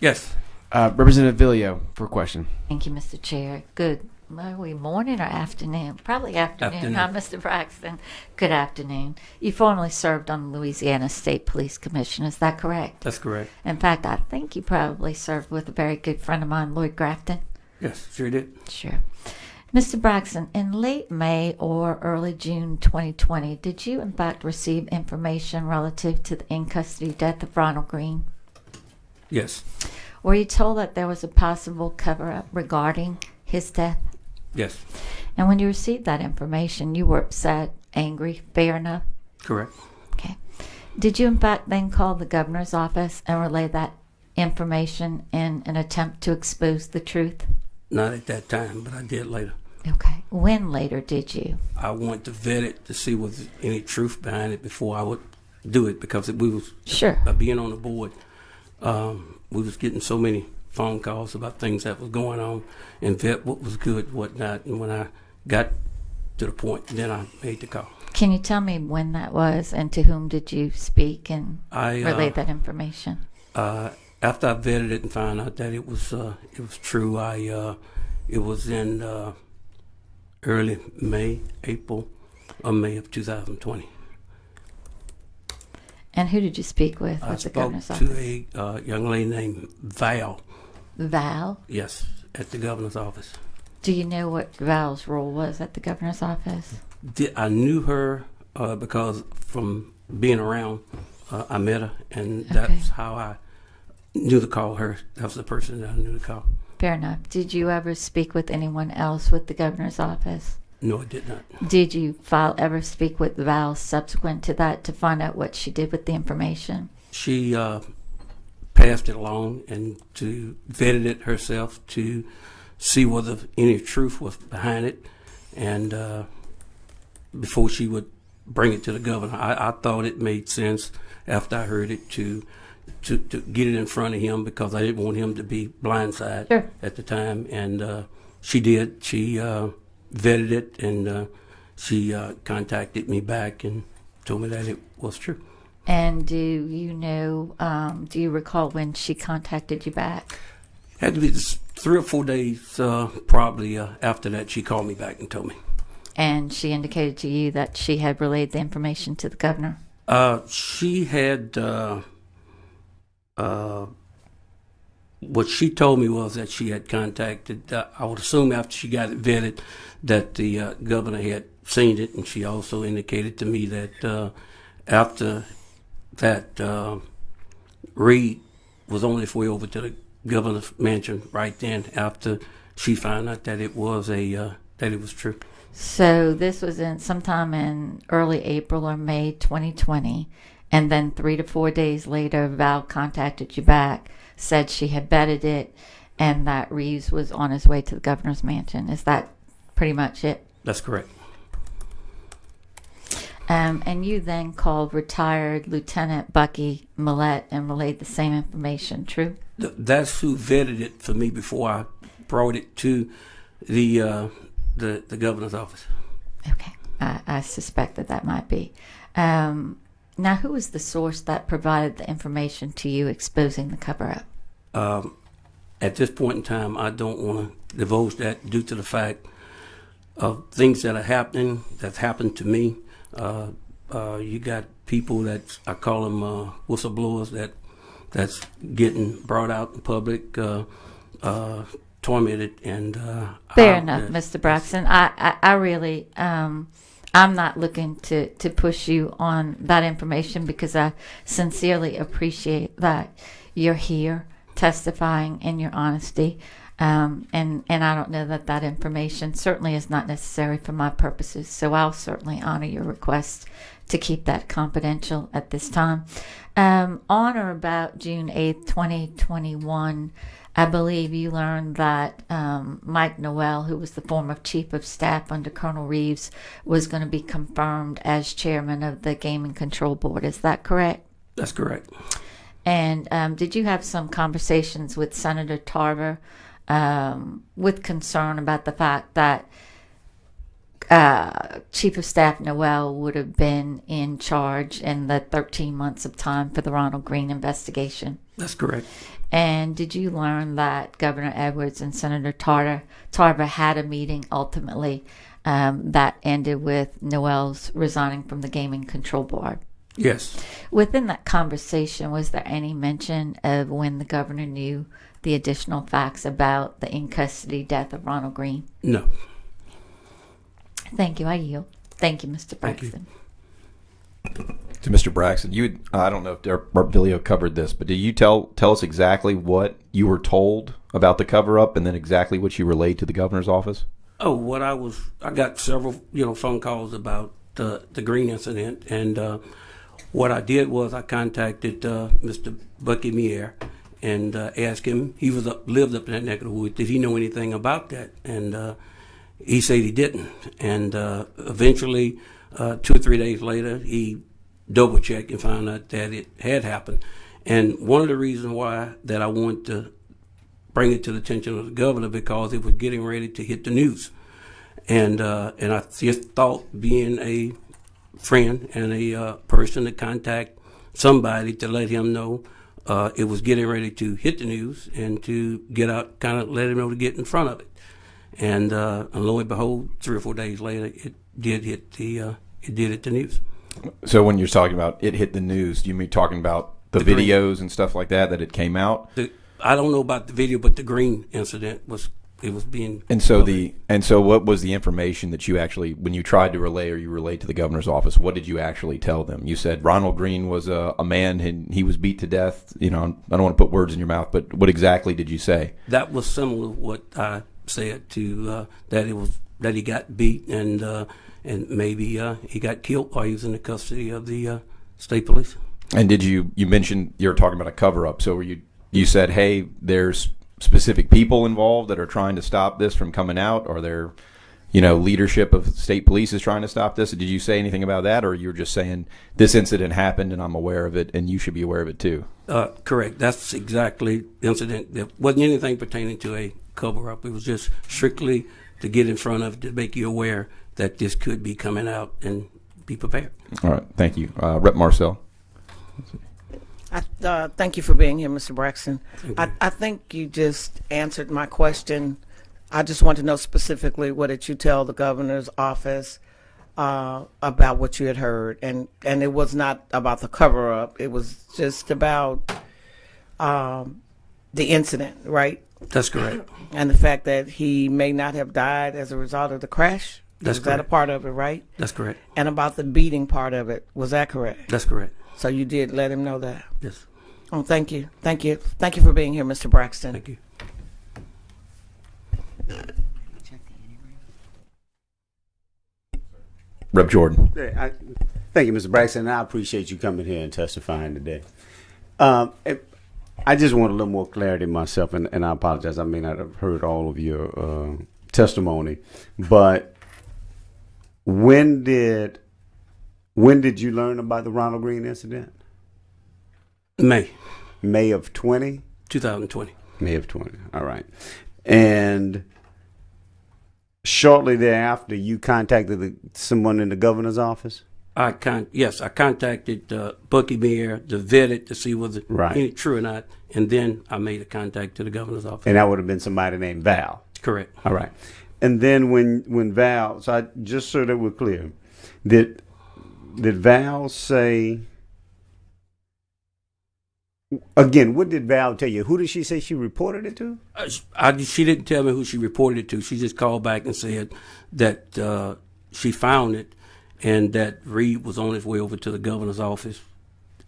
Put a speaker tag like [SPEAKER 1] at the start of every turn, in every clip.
[SPEAKER 1] Yes.
[SPEAKER 2] Representative Villio for a question.
[SPEAKER 3] Thank you, Mr. Chair. Good. Are we morning or afternoon? Probably afternoon, huh, Mr. Braxton? Good afternoon. You formerly served on the Louisiana State Police Commission, is that correct?
[SPEAKER 1] That's correct.
[SPEAKER 3] In fact, I think you probably served with a very good friend of mine, Lloyd Grafton.
[SPEAKER 1] Yes, sure did.
[SPEAKER 3] Sure. Mr. Braxton, in late May or early June 2020, did you in fact receive information relative to the in-custody death of Ronald Green?
[SPEAKER 1] Yes.
[SPEAKER 3] Were you told that there was a possible cover-up regarding his death?
[SPEAKER 1] Yes.
[SPEAKER 3] And when you received that information, you were upset, angry, fair enough?
[SPEAKER 1] Correct.
[SPEAKER 3] Okay. Did you in fact then call the governor's office and relay that information in an attempt to expose the truth?
[SPEAKER 1] Not at that time, but I did later.
[SPEAKER 3] Okay. When later did you?
[SPEAKER 1] I wanted to vet it to see was any truth behind it before I would do it, because we was
[SPEAKER 3] Sure.
[SPEAKER 1] being on the board. We was getting so many phone calls about things that was going on and vet what was good, what not. And when I got to the point, then I made the call.
[SPEAKER 3] Can you tell me when that was and to whom did you speak and relay that information?
[SPEAKER 1] After I vetted it and found out that it was true, it was in early May of 2020.
[SPEAKER 3] And who did you speak with
[SPEAKER 1] I
[SPEAKER 3] at the
[SPEAKER 1] spoke
[SPEAKER 3] governor's
[SPEAKER 1] to
[SPEAKER 3] office?
[SPEAKER 1] a young lady named Val.
[SPEAKER 3] Val?
[SPEAKER 1] Yes, at the governor's office.
[SPEAKER 3] Do you know what Val's role was at the governor's office?
[SPEAKER 1] I knew her because from being around, I met her, and that's how I knew to call her. That was the person that I knew to call.
[SPEAKER 3] Fair enough. Did you ever speak with anyone else with the governor's office?
[SPEAKER 1] No, I did not.
[SPEAKER 3] Did you ever speak with Val subsequent to that to find out what she did with the information?
[SPEAKER 1] She passed it along and vetted it herself to see whether any truth was behind it, and before she would bring it to the governor. I thought it made sense after I heard it to get it in front of him, because I didn't want him to be blindsided at the time, and she did. She vetted it, and she contacted me back and told me that it was true.
[SPEAKER 3] And do you recall when she contacted you back?
[SPEAKER 1] Had to be 3 or 4 days probably after that. She called me back and told me.
[SPEAKER 3] And she indicated to you that she had relayed the information to the governor?
[SPEAKER 1] She had, what she told me was that she had contacted, I would assume after she got it vetted, that the governor had seen it, and she also indicated to me that after that, Reed was on his way over to the governor's mansion right then after she found out that it was that it was true.
[SPEAKER 3] So this was sometime in early April or May 2020, and then 3 to 4 days later, Val contacted you back, said she had vetted it, and that Reeves was on his way to the governor's mansion. Is that pretty much it?
[SPEAKER 1] That's correct.
[SPEAKER 3] And you then called retired Lieutenant Bucky Millette and relayed the same information, true?
[SPEAKER 1] That's who vetted it for me before I brought it to the governor's office.
[SPEAKER 3] Okay, I suspect that might be. Now, who was the source that provided the information to you exposing the cover-up?
[SPEAKER 1] At this point in time, I don't want to divulge that due to the fact of things that are happening, that's happened to me. You got people that I call them whistleblowers that's getting brought out in public, tormented, and
[SPEAKER 3] fair enough, Mr. Braxton. I really I'm not looking to push you on that information, because I sincerely appreciate that you're here testifying in your honesty. And I don't know that information certainly is not necessary for my purposes, so I'll certainly honor your request to keep that confidential at this time. On or about June 8th, 2021, I believe you learned that Mike Noel, who was the former chief of staff under Colonel Reeves, was going to be confirmed as chairman of the Gaming Control Board. Is that correct?
[SPEAKER 1] That's correct.
[SPEAKER 3] And did you have some conversations with Senator Tarver with concern about the fact that Chief of Staff Noel would have been in charge in the 13 months of time for the Ronald Green investigation?
[SPEAKER 1] That's correct.
[SPEAKER 3] And did you learn that Governor Edwards and Senator Tarver had a meeting ultimately that ended with Noel's resigning from the Gaming Control Board?
[SPEAKER 1] Yes.
[SPEAKER 3] Within that conversation, was there any mention of when the governor knew the additional facts about the in-custody death of Ronald Green?
[SPEAKER 1] No.
[SPEAKER 3] Thank you. I yield. Thank you, Mr.
[SPEAKER 1] Thank you.
[SPEAKER 3] Braxton.
[SPEAKER 4] To Mr. Braxton, I don't know if Bilio covered this, but did you tell us exactly what you were told about the cover-up, and then exactly what you relayed to the governor's office?
[SPEAKER 1] Oh, I got several, phone calls about the Green incident, and what I did was I contacted Mr. Bucky Mier and asked him. He lived up in that neck of the woods. Did he know anything about that? And he said he didn't. And eventually, 2 or 3 days later, he double-checked and found out that it had happened. And one of the reasons why that I wanted to bring it to the attention of the governor, because it was getting ready to hit the news. And I just thought, being a friend and a person to contact somebody to let him know it was getting ready to hit the news, and to get out, kind of let him know to get in front of it. And lo and behold, 3 or 4 days later, it did hit the news.
[SPEAKER 4] So when you're talking about it hit the news, do you mean talking about the videos and stuff like that it came out?
[SPEAKER 1] I don't know about the video, but the Green incident was being.
[SPEAKER 4] And so what was the information that you actually, when you tried to relay, or you relayed to the governor's office, what did you actually tell them? You said Ronald Green was a man and he was beat to death. I don't want to put words in your mouth, but what exactly did you say?
[SPEAKER 1] That was similar to what I said to that he got beat, and maybe he got killed while he was in the custody of the state police.
[SPEAKER 4] And did you mentioned you're talking about a cover-up, so you said, hey, there's specific people involved that are trying to stop this from coming out, or their leadership of state police is trying to stop this? Did you say anything about that, or you're just saying this incident happened and I'm aware of it and you should be aware of it too?
[SPEAKER 1] Correct. That's exactly the incident. There wasn't anything pertaining to a cover-up. It was just strictly to get in front of it, to make you aware that this could be coming out, and be prepared.
[SPEAKER 4] All right. Thank you. Rep. Marcel.
[SPEAKER 5] Thank you for being here, Mr. Braxton. I think you just answered my question. I just want to know specifically, what did you tell the governor's office about what you had heard? And it was not about the cover-up. It was just about the incident, right?
[SPEAKER 1] That's correct.
[SPEAKER 5] And the fact that he may not have died as a result of the crash?
[SPEAKER 1] That's
[SPEAKER 5] Was
[SPEAKER 1] correct.
[SPEAKER 5] that a part of it, right?
[SPEAKER 1] That's correct.
[SPEAKER 5] And about the beating part of it, was that correct?
[SPEAKER 1] That's correct.
[SPEAKER 5] So you did let him know that?
[SPEAKER 1] Yes.
[SPEAKER 5] Oh, thank you. Thank you. Thank you for being here, Mr. Braxton.
[SPEAKER 1] Thank you.
[SPEAKER 4] Rep. Jordan.
[SPEAKER 6] Thank you, Mr. Braxton. I appreciate you coming here and testifying today. I just want a little more clarity myself, and I apologize. I may not have heard all of your testimony, but when did you learn about the Ronald Green incident? May of
[SPEAKER 1] 2020.
[SPEAKER 6] May of 20. All right. And shortly thereafter, you contacted someone in the governor's office?
[SPEAKER 1] I contacted Bucky Mayer to vet it to see whether it's true or not, and then I made a contact to the governor's office.
[SPEAKER 6] And that would have been somebody named Val?
[SPEAKER 1] Correct.
[SPEAKER 6] All right. And then when Val, just so that we're clear, did Val say, again, what did Val tell you? Who did she say she reported it to?
[SPEAKER 1] She didn't tell me who she reported it to. She just called back and said that she found it, and that Reed was on his way over to the governor's office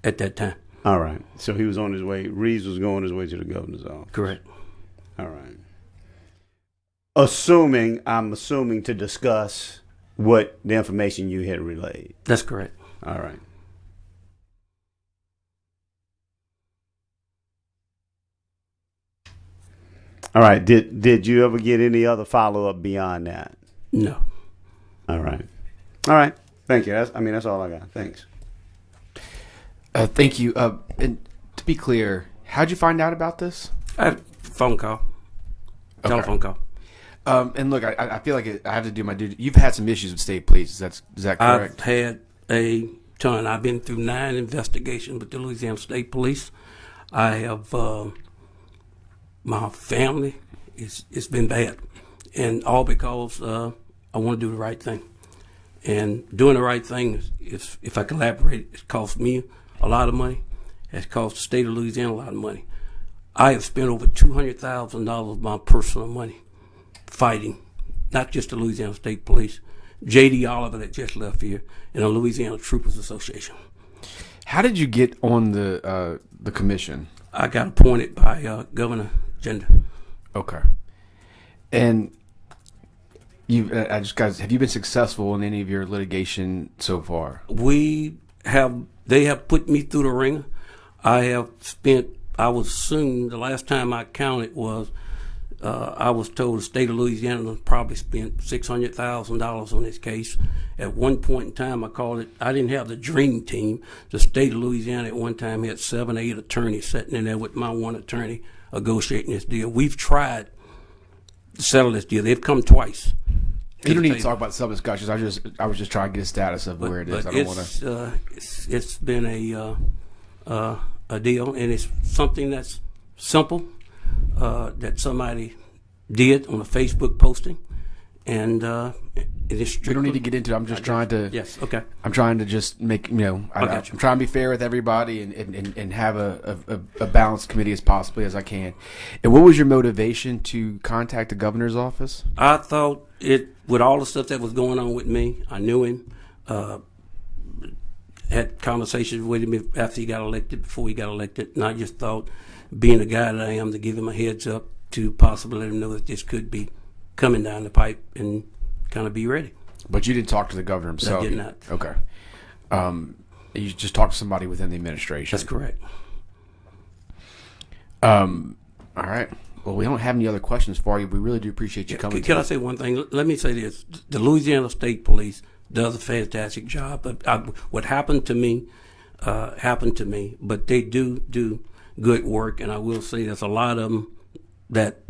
[SPEAKER 1] at that time.
[SPEAKER 6] All right. So he was on his way. Reed was going his way to the governor's office.
[SPEAKER 1] Correct.
[SPEAKER 6] All right. I'm assuming to discuss what the information you had relayed.
[SPEAKER 1] That's correct.
[SPEAKER 6] All right. All right. Did you ever get any other follow-up beyond that?
[SPEAKER 1] No.
[SPEAKER 6] All right. All right. Thank you. That's all I got. Thanks.
[SPEAKER 2] Thank you. And to be clear, how'd you find out about this?
[SPEAKER 1] I had a phone call. Telephone call.
[SPEAKER 2] And look, I feel like I have to do my duty. You've had some issues with state police. Is that correct?
[SPEAKER 1] I've had a ton. I've been through 9 investigations with the Louisiana State Police. I have my family, it's been bad, and all because I want to do the right thing. And doing the right thing is, if I collaborate, it costs me a lot of money. It's cost the state of Louisiana a lot of money. I have spent over $200,000 of my personal money fighting, not just the Louisiana State Police, J.D. Oliver that just left here, and the Louisiana Troopers Association.
[SPEAKER 2] How did you get on the commission?
[SPEAKER 1] I got appointed by Governor Gender.
[SPEAKER 2] Okay. And have you been successful in any of your litigation so far?
[SPEAKER 1] They have put me through the ringer. I was assumed, the last time I counted was, I was told the state of Louisiana probably spent $600,000 on this case. At one point in time, I didn't have the dream team. The state of Louisiana at one time had 7 or 8 attorneys sitting in there with my one attorney negotiating this deal. We've tried to settle this deal. They've come twice.
[SPEAKER 2] You don't need to talk about sub discussions. I was just trying to get a status of where it is. I don't want to.
[SPEAKER 1] It's been a deal, and it's something that's simple that somebody did on a Facebook posting, and it is.
[SPEAKER 2] We don't need to get into it. I'm just trying to.
[SPEAKER 1] Yes. Okay.
[SPEAKER 2] I'm trying to just make I'm trying to be fair with everybody and have a balanced committee as possibly as I can. And what was your motivation to contact the governor's office?
[SPEAKER 1] I thought with all the stuff that was going on with me, I knew him. Had conversations with him after he got elected, before he got elected, and I just thought, being the guy that I am, to give him a heads up to possibly let him know that this could be coming down the pipe and kind of be ready.
[SPEAKER 2] But you didn't talk to the governor himself?
[SPEAKER 1] I did not.
[SPEAKER 2] Okay. You just talked to somebody within the administration?
[SPEAKER 1] That's correct.
[SPEAKER 2] All right. Well, we don't have any other questions for you. We really do appreciate you coming.
[SPEAKER 1] Can I say one thing? Let me say this. The Louisiana State Police does a fantastic job. What happened to me, but they do good work, and I will say there's a lot of them that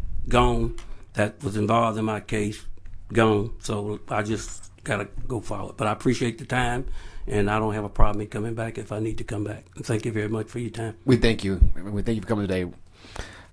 [SPEAKER 1] was involved in my case, gone. So I just got to go forward. But I appreciate the time, and I don't have a problem in coming back if I need to come back. And thank you very much for your time.
[SPEAKER 2] We thank you. We thank you for coming today.